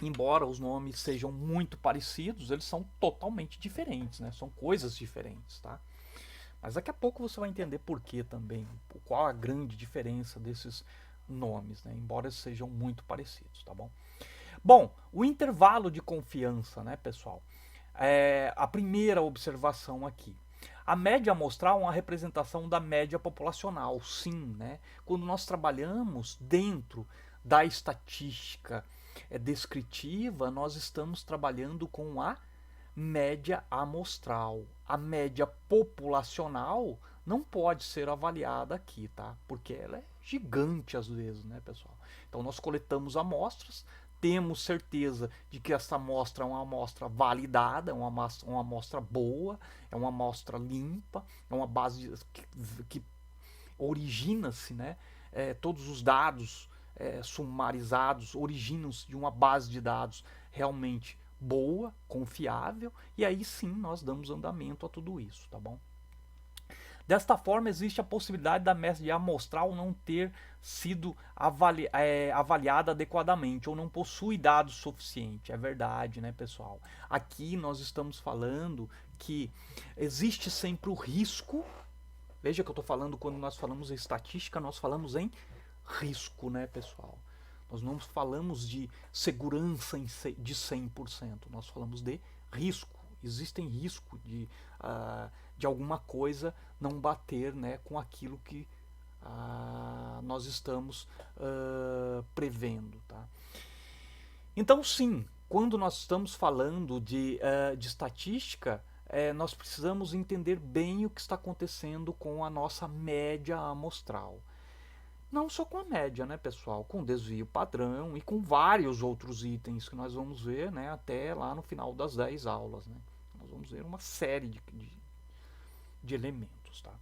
Embora os nomes sejam muito parecidos, eles são totalmente diferentes, né? São coisas diferentes, tá? Mas daqui a pouco você vai entender por que também, qual a grande diferença desses nomes, né? Embora sejam muito parecidos, tá bom? Bom, o intervalo de confiança, né, pessoal? A primeira observação aqui. A média amostral é uma representação da média populacional, sim, né? Quando nós trabalhamos dentro da estatística descritiva, nós estamos trabalhando com a média amostral. A média populacional não pode ser avaliada aqui, tá? Porque ela é gigante às vezes, né, pessoal? Então nós coletamos amostras, temos certeza de que essa amostra é uma amostra validada, é uma amostra boa, é uma amostra limpa, é uma base que origina-se, né? Todos os dados sumarizados originam-se de uma base de dados realmente boa, confiável, e aí sim nós damos andamento a tudo isso, tá bom? Desta forma, existe a possibilidade da média amostral não ter sido avaliada adequadamente ou não possui dados suficientes. É verdade, né, pessoal? Aqui nós estamos falando que existe sempre o risco. Veja que eu estou falando, quando nós falamos em estatística, nós falamos em risco, né, pessoal? Nós não falamos de segurança de 100%, nós falamos de risco. Existem risco de alguma coisa não bater, né, com aquilo que nós estamos prevendo. Tá? Então, sim, quando nós estamos falando de estatística, nós precisamos entender bem o que está acontecendo com a nossa média amostral. Não só com a média, né, pessoal? Com desvio padrão e com vários outros itens que nós vamos ver, né, até lá no final das 10 aulas, né? Nós vamos ver uma série de elementos, tá?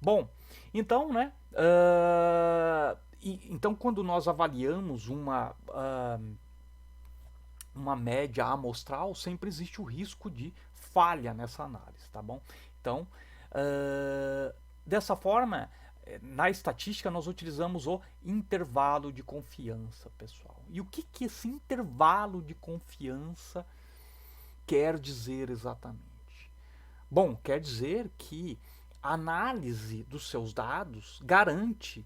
Bom, então, né, então quando nós avaliamos uma média amostral, sempre existe o risco de falha nessa análise, tá bom? Então, dessa forma, na estatística nós utilizamos o intervalo de confiança, pessoal. E o que esse intervalo de confiança quer dizer exatamente? Bom, quer dizer que a análise dos seus dados garante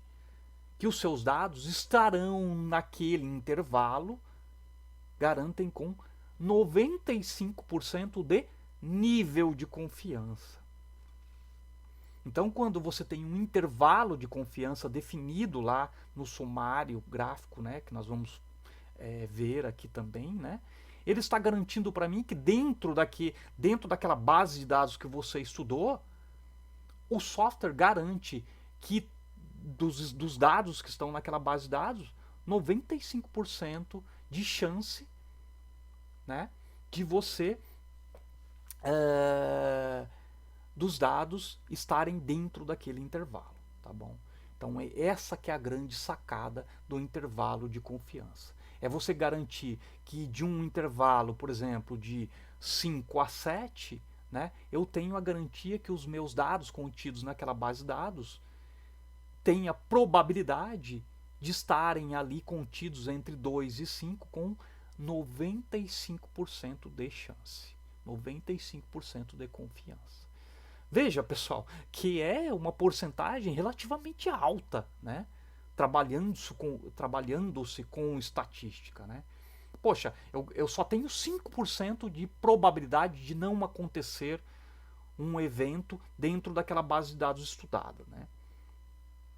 que os seus dados estarão naquele intervalo, garantem com 95% de nível de confiança. Então, quando você tem um intervalo de confiança definido lá no sumário gráfico, né, que nós vamos ver aqui também, né, ele está garantindo para mim que dentro daquela base de dados que você estudou, o software garante que dos dados que estão naquela base de dados, 95% de chance, né, de você dos dados estarem dentro daquele intervalo, tá bom? Então é essa que é a grande sacada do intervalo de confiança. É você garantir que de um intervalo, por exemplo, de 5 a 7, né, eu tenho a garantia que os meus dados contidos naquela base de dados têm a probabilidade de estarem ali contidos entre 2 e 5 com 95% de chance. 95% de confiança. Veja, pessoal, que é uma porcentagem relativamente alta, né? Trabalhando-se com estatística, né? Poxa, eu só tenho 5% de probabilidade de não acontecer um evento dentro daquela base de dados estudada, né?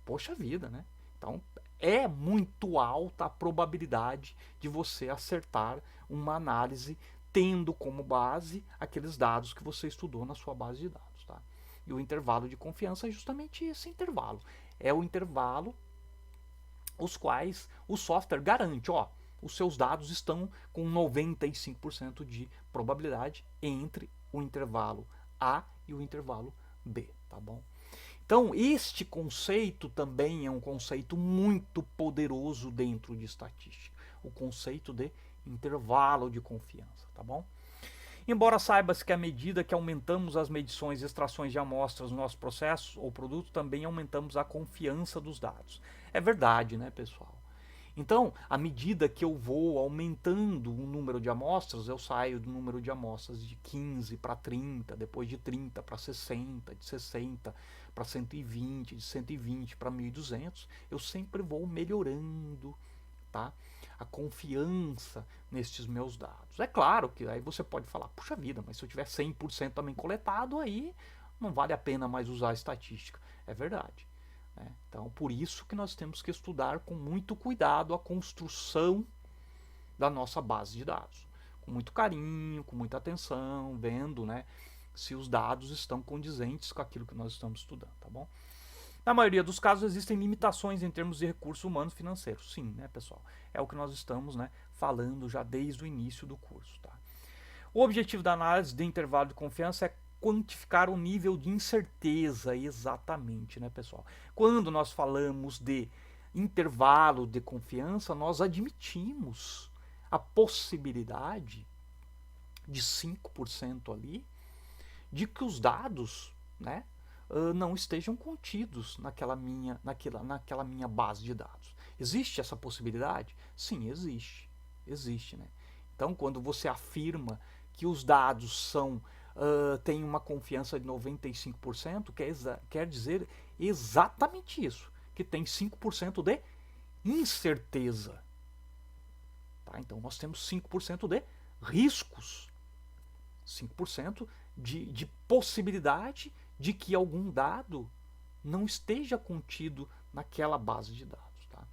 Poxa vida, né? Então, é muito alta a probabilidade de você acertar uma análise tendo como base aqueles dados que você estudou na sua base de dados, tá? E o intervalo de confiança é justamente esse intervalo. É o intervalo os quais o software garante, ó, os seus dados estão com 95% de probabilidade entre o intervalo A e o intervalo B, tá bom? Então, este conceito também é um conceito muito poderoso dentro de estatística, o conceito de intervalo de confiança, tá bom? Embora saiba-se que à medida que aumentamos as medições e extrações de amostras no nosso processo ou produto, também aumentamos a confiança dos dados. É verdade, né, pessoal? Então, à medida que eu vou aumentando o número de amostras, eu saio do número de amostras de 15 para 30, depois de 30 para 60, de 60 para 120, de 120 para 1.200, eu sempre vou melhorando, tá? A confiança nestes meus dados. É claro que aí você pode falar, puxa vida, mas se eu tiver 100% também coletado, aí não vale a pena mais usar a estatística. É verdade. Né? Então, por isso que nós temos que estudar com muito cuidado a construção da nossa base de dados. Com muito carinho, com muita atenção, vendo, né, se os dados estão condizentes com aquilo que nós estamos estudando, tá bom? Na maioria dos casos existem limitações em termos de recursos humanos e financeiros. Sim, né, pessoal? É o que nós estamos, né, falando já desde o início do curso, tá? O objetivo da análise de intervalo de confiança é quantificar o nível de incerteza, exatamente, né, pessoal? Quando nós falamos de intervalo de confiança, nós admitimos a possibilidade de 5% ali de que os dados, né, não estejam contidos naquela minha base de dados. Existe essa possibilidade? Sim, existe. Existe, né? Então, quando você afirma que os dados têm uma confiança de 95%, quer dizer exatamente isso, que tem 5% de incerteza. Tá? Então, nós temos 5% de riscos. 5% de possibilidade de que algum dado não esteja contido naquela base de dados. Tá?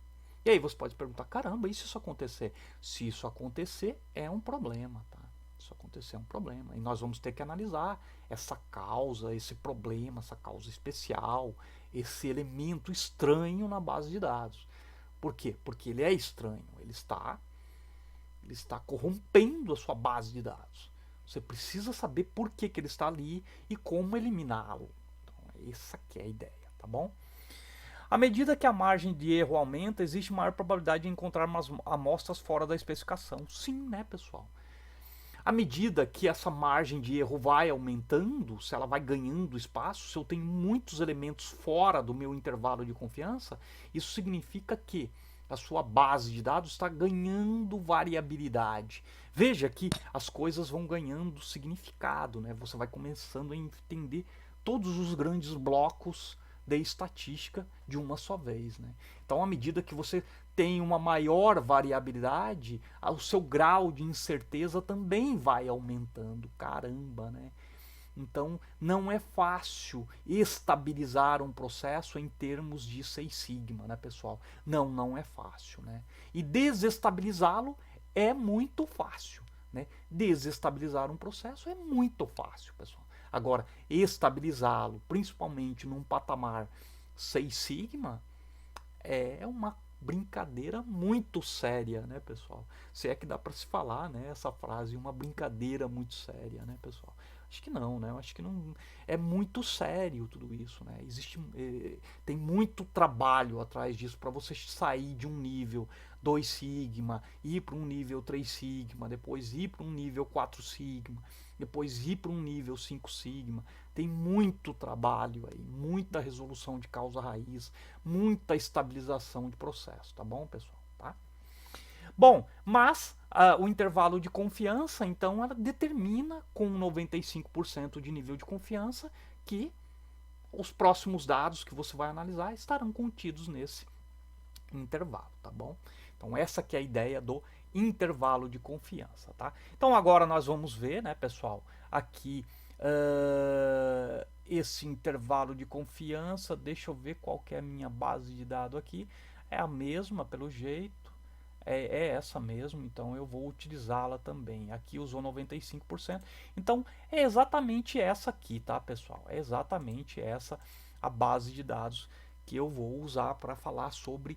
E aí você pode perguntar, caramba, e se isso acontecer? Se isso acontecer, é um problema. Tá? Isso acontecer é um problema. E nós vamos ter que analisar essa causa, esse problema, essa causa especial, esse elemento estranho na base de dados. Por quê? Porque ele é estranho, ele está corrompendo a sua base de dados. Você precisa saber por que ele está ali e como eliminá-lo. Então, essa que é a ideia, tá bom? À medida que a margem de erro aumenta, existe maior probabilidade de encontrar amostras fora da especificação. Sim, né, pessoal? À medida que essa margem de erro vai aumentando, se ela vai ganhando espaço, se eu tenho muitos elementos fora do meu intervalo de confiança, isso significa que a sua base de dados está ganhando variabilidade. Veja que as coisas vão ganhando significado, né? Você vai começando a entender todos os grandes blocos de estatística de uma só vez, né? Então, à medida que você tem uma maior variabilidade, o seu grau de incerteza também vai aumentando. Caramba, né? Então, não é fácil estabilizar um processo em termos de Seis Sigma, né, pessoal? Não, não é fácil, né? E desestabilizá-lo é muito fácil, né? Desestabilizar um processo é muito fácil, pessoal. Agora, estabilizá-lo, principalmente num patamar Seis Sigma, é uma brincadeira muito séria, né, pessoal? Se é que dá para se falar, né, essa frase, uma brincadeira muito séria, né, pessoal? Acho que não, né? Eu acho que não é muito sério tudo isso, né? Existe tem muito trabalho atrás disso para você sair de um nível 2 sigma, ir para um nível 3 sigma, depois ir para um nível 4 sigma, depois ir para um nível 5 sigma. Tem muito trabalho aí, muita resolução de causa raiz, muita estabilização de processo, tá bom, pessoal? Tá? Bom, mas o intervalo de confiança, então, ela determina com 95% de nível de confiança que os próximos dados que você vai analisar estarão contidos nesse intervalo, tá bom? Então, essa que é a ideia do intervalo de confiança, tá? Então, agora nós vamos ver, né, pessoal, aqui esse intervalo de confiança. Deixa eu ver qual que é a minha base de dados aqui. É a mesma, pelo jeito. É essa mesmo, então eu vou utilizá-la também. Aqui usou 95%. Então, é exatamente essa aqui, tá, pessoal? É exatamente essa a base de dados que eu vou usar para falar sobre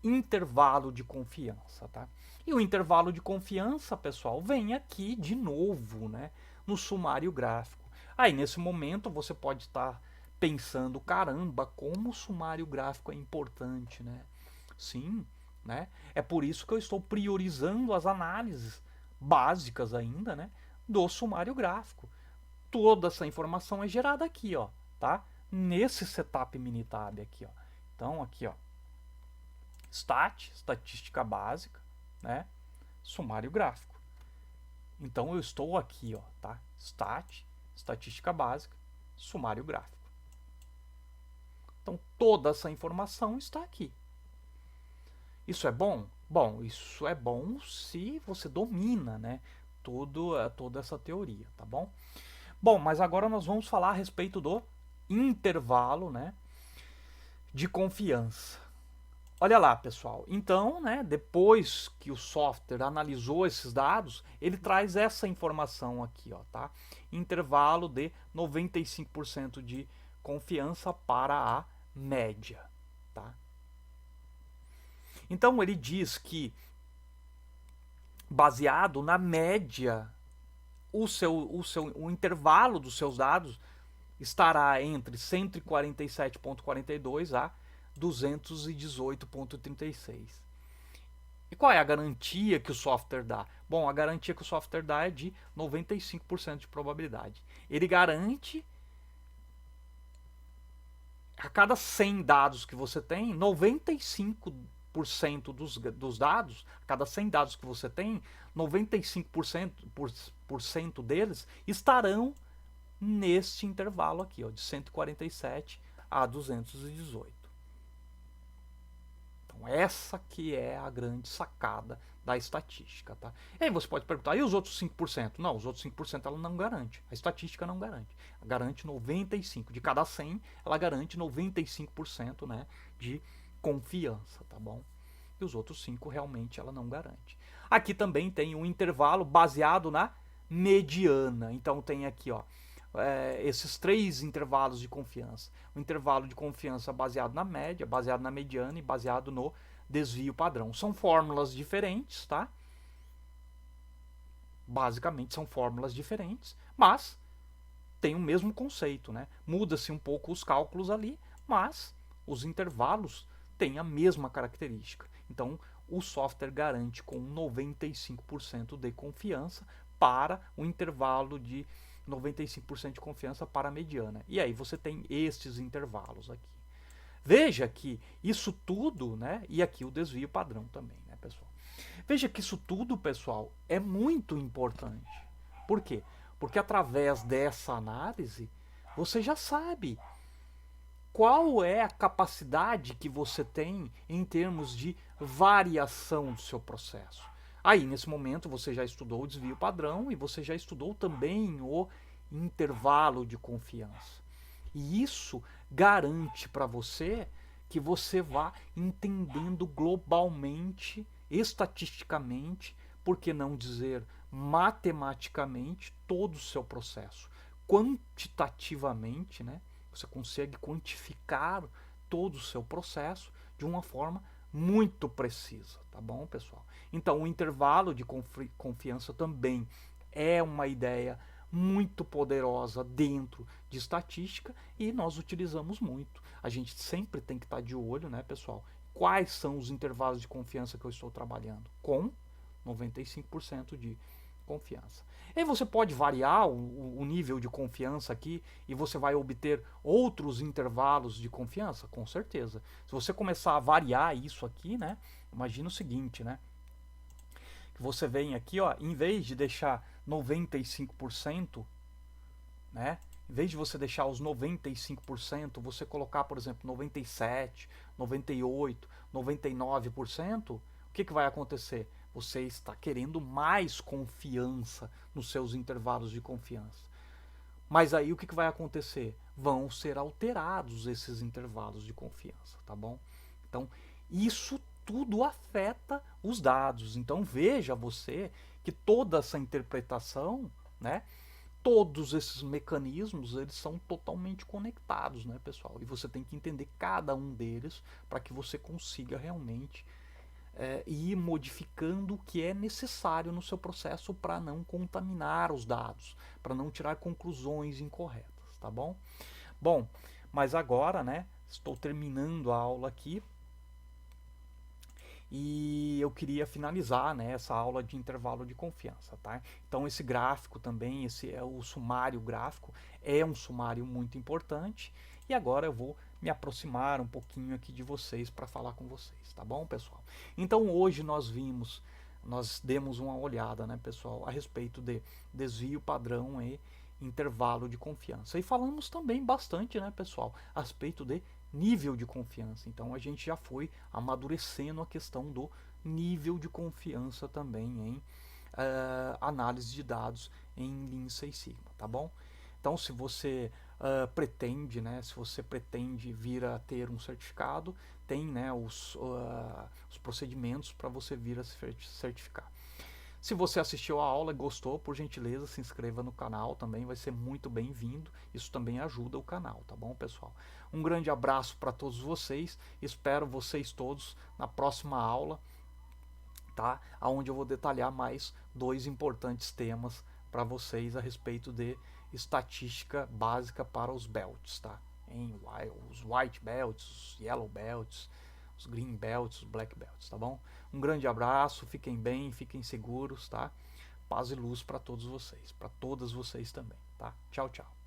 intervalo de confiança, tá? E o intervalo de confiança, pessoal, vem aqui de novo, né, no sumário gráfico. Aí, nesse momento, você pode estar pensando, caramba, como o sumário gráfico é importante, né? Sim, né? É por isso que eu estou priorizando as análises básicas ainda, né, do sumário gráfico. Toda essa informação é gerada aqui, ó, tá? Nesse setup Minitab aqui, ó. Então, aqui, ó, estatística básica, né? Sumário gráfico. Então eu estou aqui, ó, tá? Estatística básica, sumário gráfico. Então toda essa informação está aqui. Isso é bom? Bom, isso é bom se você domina, né, toda essa teoria, tá bom? Bom, mas agora nós vamos falar a respeito do intervalo, né, de confiança. Olha lá, pessoal. Então, né, depois que o software analisou esses dados, ele traz essa informação aqui, ó, tá? Intervalo de 95% de confiança para a média, tá? Então, ele diz que, baseado na média, o intervalo dos seus dados estará entre 147,42 a 218,36. E qual é a garantia que o software dá? Bom, a garantia que o software dá é de 95% de probabilidade. Ele garante, a cada 100 dados que você tem, 95% dos dados, a cada 100 dados que você tem, 95% deles estarão neste intervalo aqui, ó, de 147 a 218. Então, essa que é a grande sacada da estatística, tá? E aí você pode perguntar, e os outros 5%? Não, os outros 5% ela não garante. A estatística não garante. Ela garante 95%. De cada 100, ela garante 95%, né, de confiança, tá bom? E os outros 5 realmente ela não garante. Aqui também tem um intervalo baseado na mediana. Então tem aqui, ó, esses 3 intervalos de confiança. O intervalo de confiança baseado na média, baseado na mediana e baseado no desvio padrão. São fórmulas diferentes, tá? Basicamente são fórmulas diferentes, mas tem o mesmo conceito, né? Muda-se um pouco os cálculos ali, mas os intervalos têm a mesma característica. Então, o software garante com 95% de confiança para o intervalo de 95% de confiança para a mediana. E aí você tem estes intervalos aqui. Veja que isso tudo, né? E aqui o desvio padrão também, né, pessoal? Veja que isso tudo, pessoal, é muito importante. Por quê? Porque através dessa análise, você já sabe qual é a capacidade que você tem em termos de variação do seu processo. Aí, nesse momento, você já estudou o desvio padrão e você já estudou também o intervalo de confiança. E isso garante para você que você vá entendendo globalmente, estatisticamente, por que não dizer matematicamente, todo o seu processo. Quantitativamente, né? Você consegue quantificar todo o seu processo de uma forma muito precisa, tá bom, pessoal? Então, o intervalo de confiança também é uma ideia muito poderosa dentro de estatística e nós utilizamos muito. A gente sempre tem que estar de olho, né, pessoal? Quais são os intervalos de confiança que eu estou trabalhando? Com 95% de confiança. E você pode variar o nível de confiança aqui e você vai obter outros intervalos de confiança? Com certeza. Se você começar a variar isso aqui, né? Imagina o seguinte, né? Que você vem aqui, ó, em vez de deixar 95%, né? Em vez de você deixar os 95%, você colocar, por exemplo, 97%, 98%, 99%, o que vai acontecer? Você está querendo mais confiança nos seus intervalos de confiança. Mas aí o que vai acontecer? Vão ser alterados esses intervalos de confiança, tá bom? Então, isso tudo afeta os dados. Então, veja você que toda essa interpretação, né? Todos esses mecanismos, eles são totalmente conectados, né, pessoal? E você tem que entender cada um deles para que você consiga realmente ir modificando o que é necessário no seu processo para não contaminar os dados, para não tirar conclusões incorretas, tá bom? Bom, mas agora, né, estou terminando a aula aqui e eu queria finalizar, né, essa aula de intervalo de confiança, tá? Então esse gráfico também, esse é o sumário gráfico, é um sumário muito importante e agora eu vou me aproximar um pouquinho aqui de vocês para falar com vocês, tá bom, pessoal? Então hoje nós demos uma olhada, né, pessoal, a respeito de desvio padrão e intervalo de confiança. E falamos também bastante, né, pessoal, a respeito de nível de confiança. Então a gente já foi amadurecendo a questão do nível de confiança também em análise de dados em Lean Six Sigma, tá bom? Então se você pretende, né, se você pretende vir a ter um certificado, tem, né, os procedimentos para você vir a se certificar. Se você assistiu a aula e gostou, por gentileza, se inscreva no canal também, vai ser muito bem-vindo. Isso também ajuda o canal, tá bom, pessoal? Um grande abraço para todos vocês, espero vocês todos na próxima aula, tá? Onde eu vou detalhar mais 2 importantes temas para vocês a respeito de estatística básica para os belts, tá? Os white belts, os yellow belts, os green belts, os black belts, tá bom? Um grande abraço, fiquem bem, fiquem seguros, tá? Paz e luz para todos vocês, para todas vocês também, tá? Tchau, tchau.